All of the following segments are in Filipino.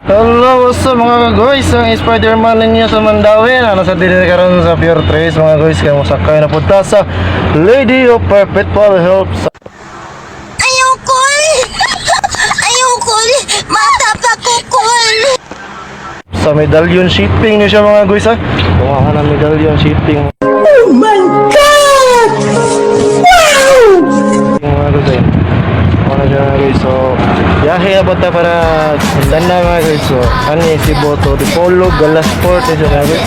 Hello, what's up mga guys? Ang Spider-Man ninyo sa Mandawi na nasa dili karon sa Pure Trace mga guys. Kaya musakay na punta sa Lady of Perpetual Help Ayokol! Ayokol! Mata pa kukol! sa medallion shipping niyo siya mga guys ha. Kuha ka ng medallion shipping. Oh my God! Wow! Mga guys eh. Ano siya mga guys. So, biyahe na punta para Sandana mga guys. So, ano yung si Boto? Dipolo, Galasport. Ano siya mga guys?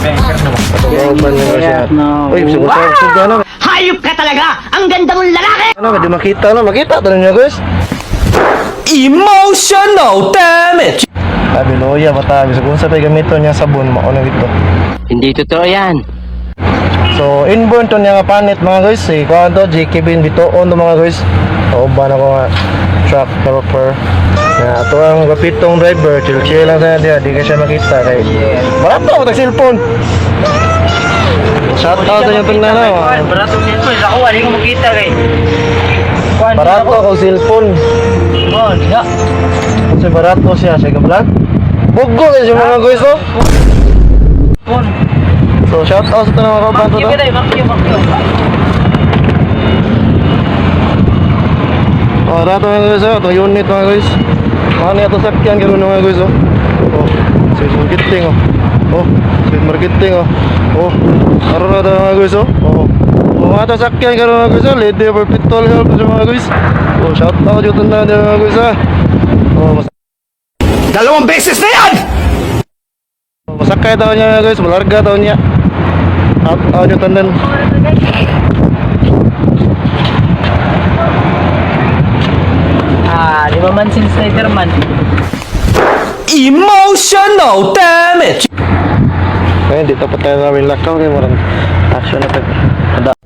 Patugawan nyo siya. Uy, suga na. Hayop ka talaga! Ang ganda mong lalaki! Ano, hindi makita na. Makita tayo niya guys. Emotional damage! Sabi loya matabi so kung sa tayo gamiton niya sabon mauna ito. Hindi totoo yan. So inborn to niya nga panit mga guys. Si kuan to JKB bitoon to mga guys. O ba na ko nga truck helper. Na ato ang gapitong driver chill lang sana dia di ka siya makita kay. Barato ko tag cellphone. Shout out sa inyong tanan. Barato cellphone. Ako, hindi ko makita kay. Barato ko cellphone. Oh, ya. Kasi barato siya sa vlog. Bugo kasi mga guys oh. So shout out sa tanang mga kabanto to. Oh, rato mga guys oh, ito unit mga guys. Ano ito sakyan gano'n mga guys oh. Oh, sales marketing oh. Oh, sales marketing oh. Oh, araw na mga guys oh. Oh, oh ito sakyan gano'n mga guys oh. Lady of Perpetual Help sa mga guys. Oh, shout out yung tanda mga guys ah. Oh, Dalawang beses na yan! masakay daw niya guys, malarga daw niya. Shout out yung tanda. Di ba man si Spider-Man? Emotional damage! Ngayon, dito pa tayo namin lakaw. Kaya marang action na tayo.